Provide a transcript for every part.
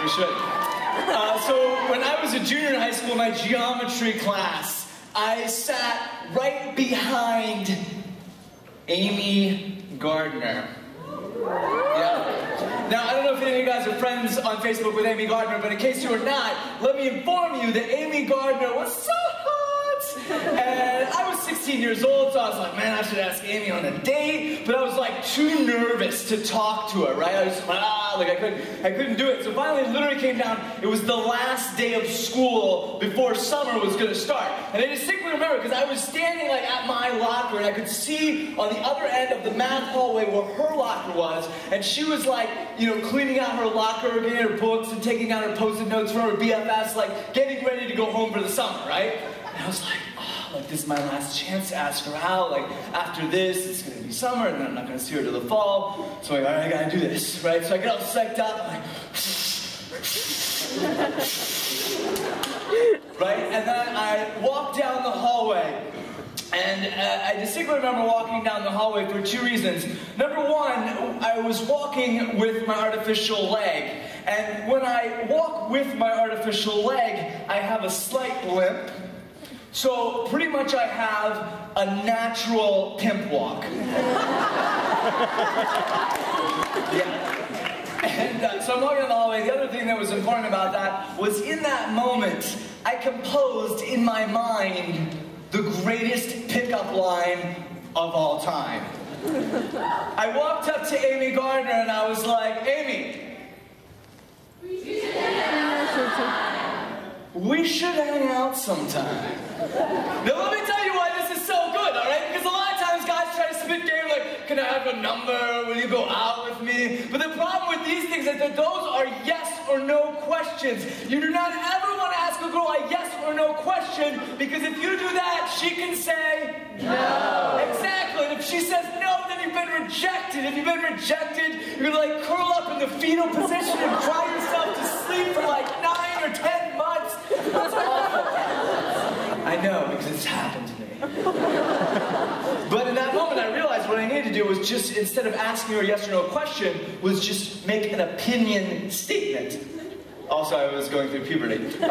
we should. So when I was a junior in high school, in my geometry class, I sat right behind Amy Gardner. Yeah. Now, I don't know if any of you guys are friends on Facebook with Amy Gardner, but in case you are not, let me inform you that Amy Gardner was so hot. And I was 16 years old, so I was like, man, I should ask Amy on a date. But I was like too nervous to talk to her, right? I was like, I couldn't do it. So finally, it literally came down. It was the last day of school before summer was going to start. And I distinctly remember because I was standing like at my locker, and I could see on the other end of the math hallway where her locker was, and she was like, you know, cleaning out her locker, getting her books, and taking out her Post-it notes from her BFFs, like getting ready to go home for the summer, right? And I was like, oh, like this is my last chance to ask her out. Like after this, it's gonna be summer, and then I'm not gonna see her till the fall. So I'm like, all right, I gotta do this, right? So I get all psyched up, I'm like, right? And then I walk down the hallway. And I distinctly remember walking down the hallway for two reasons. Number one, I was walking with my artificial leg. And when I walk with my artificial leg, I have a slight limp. So pretty much I have a natural pimp walk. Yeah. And so I'm walking down the hallway. The other thing that was important about that was in that moment, I composed in my mind the greatest pickup line of all time. I walked up to Amy Gardner and I was like, Amy, we should hang out sometime. Now let me tell you why this is so good, alright? Because a lot of times guys try to spit game like, can I have a number? Will you go out with me? But the problem with these things is that those are yes or no questions. You do not ever want to ask a girl a yes or no question, because if you do that, she can say no. Exactly. And if she says no, then you've been rejected. If you've been rejected, you're gonna like curl up in the fetal position and cry yourself to sleep for like 9 or 10 months. That's awful. I know, because it's happened to me. But in that moment, I realized what I needed to do was just, instead of asking her a yes or no question, was just make an opinion statement. Also, I was going through puberty. I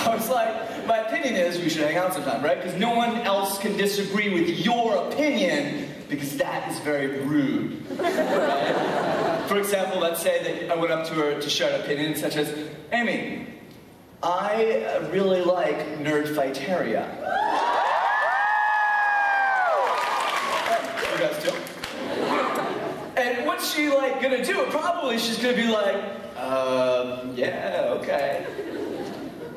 was like, my opinion is we should hang out sometime, right? Because no one else can disagree with your opinion, because that is very rude. Right? For example, let's say that I went up to her to share an opinion such as, Amy, I really like Nerdfighteria. You guys do? And what's she like gonna do? Probably she's gonna be like, yeah, okay.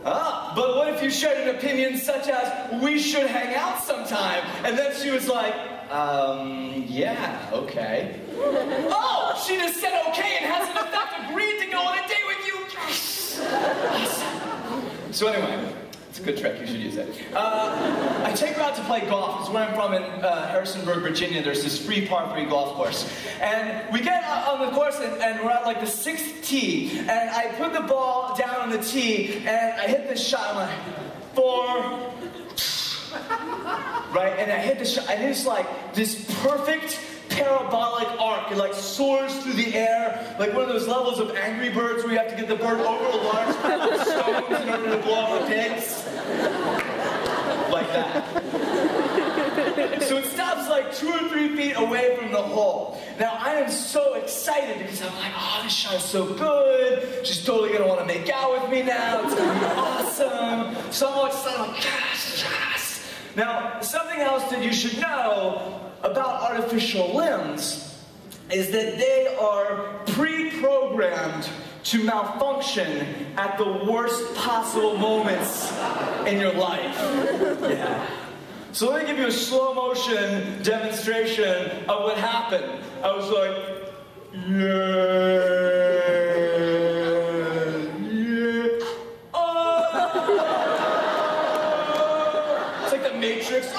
But what if you shared an opinion such as, we should hang out sometime? And then she was like, yeah, okay. Oh, she just said okay and has in effect agreed to go on a date with you. Yes! Awesome. So anyway, it's a good trick, you should use it. I take her out to play golf, because where I'm from in Harrisonburg, Virginia, there's this free par 3 golf course. And we get on the course and we're at like the 6th tee, and I put the ball down on the tee, and I hit this shot, I'm like, 4, right? And I hit the shot, and it's like this perfect parabolic arc. It like soars through the air, like one of those levels of Angry Birds where you have to get the bird over a large pile of stones in order to blow up the pigs. Like that. So it stops like 2 or 3 feet away from the hole. Now I am so excited because I'm like, oh, this shot is so good. She's totally gonna want to make out with me now. It's gonna be awesome. So I'm excited, I'm like, yes, yes. Now, something else that you should know about artificial limbs is that they are pre-programmed to malfunction at the worst possible moments in your life. Yeah. So let me give you a slow motion demonstration of what happened. I was like, it's like the Matrix.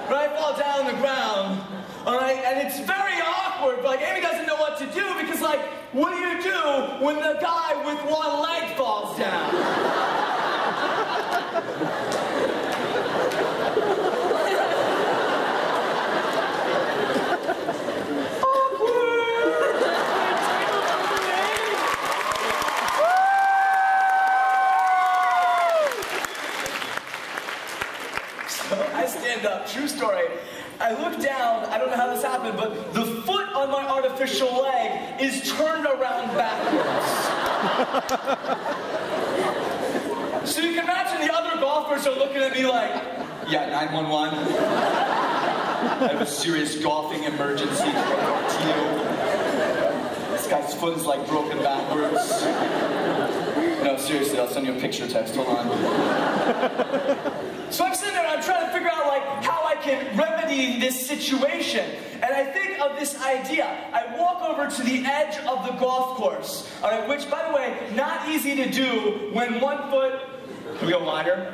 Right, fall down on the ground. All right, and it's very awkward. Like Amy doesn't know what to do because, like, what do you do when the guy with one leg falls down? Awkward. So I stand up, true story. I look down, I don't know how this happened, but the foot on my artificial leg is turned around backwards. So you can imagine the other golfers are looking at me like, yeah, 911. I have a serious golfing emergency to report to you. This guy's foot is like broken backwards. No, seriously, I'll send you a picture text, hold on. So I'm sitting there and I'm trying to figure out like how I can remedy this situation. And I think of this idea. I walk over to the edge of the golf course, all right, which, by the way, not easy to do when one foot, can we go wider?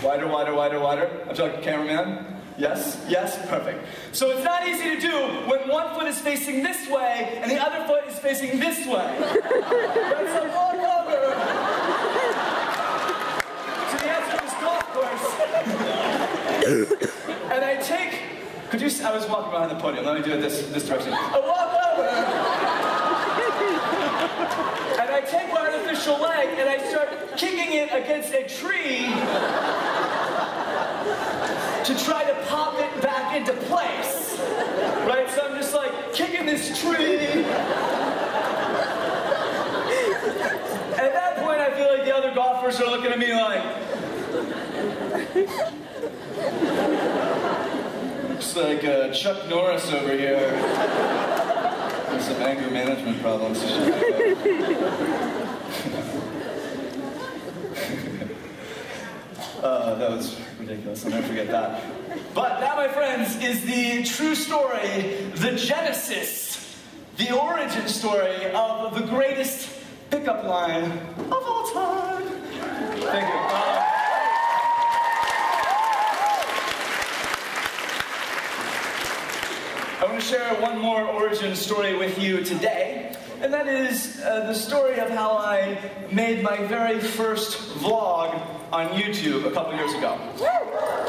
Wider, wider, wider, wider. I'm talking cameraman. Yes? Yes? Perfect. So it's not easy to do when one foot is facing this way and the other foot is facing this way. Right, so walk over to the edge of this golf course. And I take, could you, I was walking behind the podium, let me do it this direction. I walk over, and I take my artificial leg and I start kicking it against a tree to try to pop it back into place. Right, so I'm just like kicking this tree. At that point I feel like the other golfers are looking at me like, looks like Chuck Norris over here. There's some anger management problems. That was ridiculous, I'll never forget that. But that, my friends, is the true story, the genesis, the origin story of the greatest pickup line of all time. Thank you. I want to share one more origin story with you today, and that is the story of how I made my very first vlog on YouTube a couple years ago.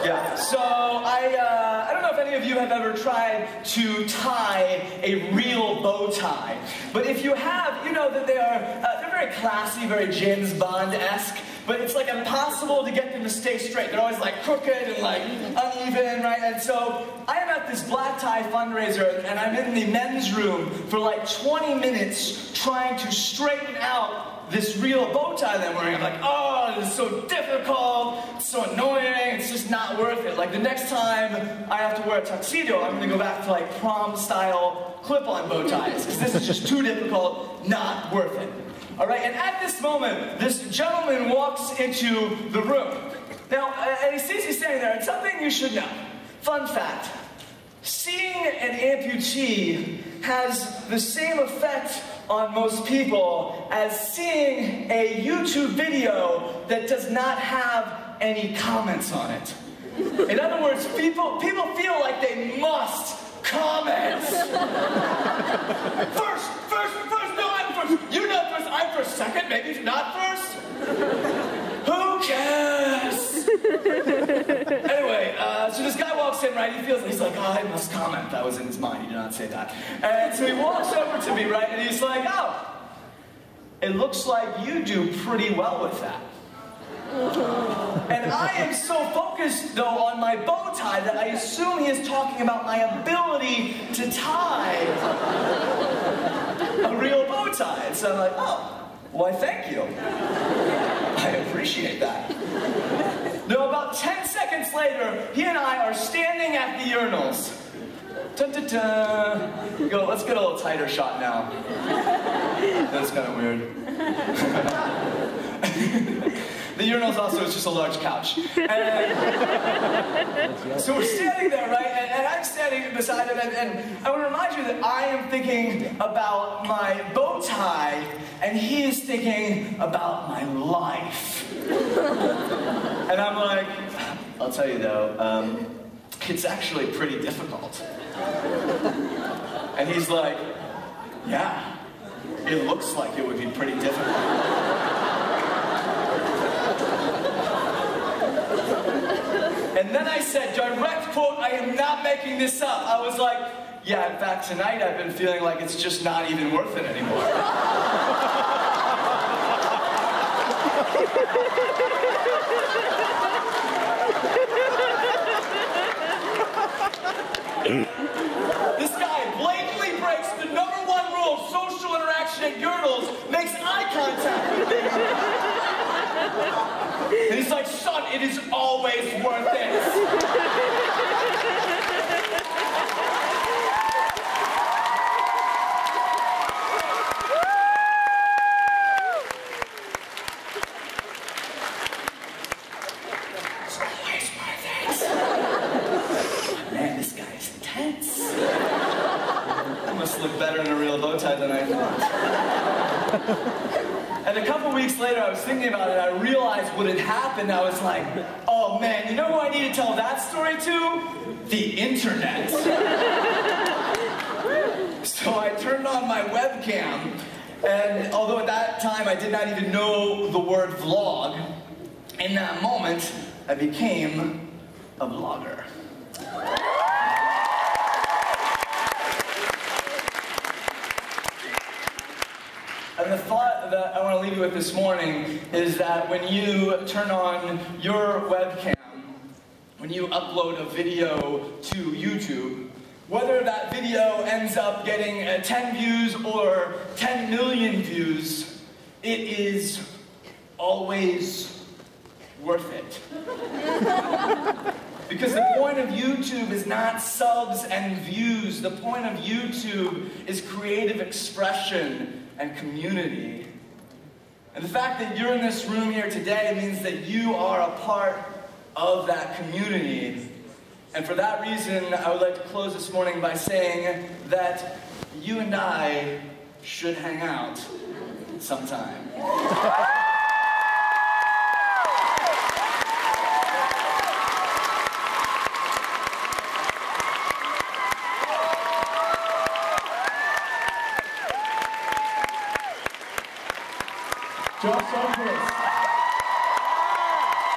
Yeah, so I don't know if any of you have ever tried to tie a real bow tie, but if you have, you know that they're very classy, very James Bond-esque, but it's like impossible to get them to stay straight. They're always like crooked and like uneven, right? And so I am at this black tie fundraiser and I'm in the men's room for like 20 minutes trying to straighten out this real bow tie that I'm wearing. I'm like, oh, this is so difficult, it's so annoying, it's just not worth it. Like the next time I have to wear a tuxedo, I'm gonna go back to like prom-style clip-on bow ties, because this is just too difficult, not worth it. All right, and at this moment, this gentleman walks into the room. Now, and he sees me standing there, and something you should know. Fun fact, seeing an amputee has the same effect on most people as seeing a YouTube video that does not have any comments on it. In other words, people feel like they must comment. First, no, I'm first. You're not first, I'm first. Second, maybe not first. Who cares? Anyway, so this guy walks in, right? He's like, oh, I must comment. That was in his mind. He did not say that. And so he walks over to me, right? And he's like, oh, it looks like you do pretty well with that. And I am so focused, though, on my bow tie that I assume he is talking about my ability to tie a real bow tie. And so I'm like, oh, why, thank you. I appreciate that. Now, about 10 seconds later, he and I are standing at the urinals. Dun, dun, dun. Go, let's get a little tighter shot now. That's kind of weird. The urinal's also just a large couch. And so we're standing there, right? And I'm standing beside him, and I want to remind you that I am thinking about my bow tie, and he is thinking about my life. And I'm like, I'll tell you though, it's actually pretty difficult. And he's like, yeah, it looks like it would be pretty difficult. And then I said, direct quote, I am not making this up. I was like, yeah, in fact, tonight I've been feeling like it's just not even worth it anymore. worth it. Man, this guy's intense. I must look better in a real bow tie than I thought. And a couple weeks later, I was thinking about it, and I realized what had happened. I was like, oh man, you know who I need to tell that story to? The internet. So I turned on my webcam, and although at that time I did not even know the word vlog, in that moment, I became a blogger. And the thought that I want to leave you with this morning is that when you turn on your webcam, when you upload a video to YouTube, whether that video ends up getting 10 views or 10 million views, it is always worth it. Because the point of YouTube is not subs and views. The point of YouTube is creative expression and community. And the fact that you're in this room here today means that you are a part of that community. And for that reason, I would like to close this morning by saying that you and I should hang out sometime. Sundquist.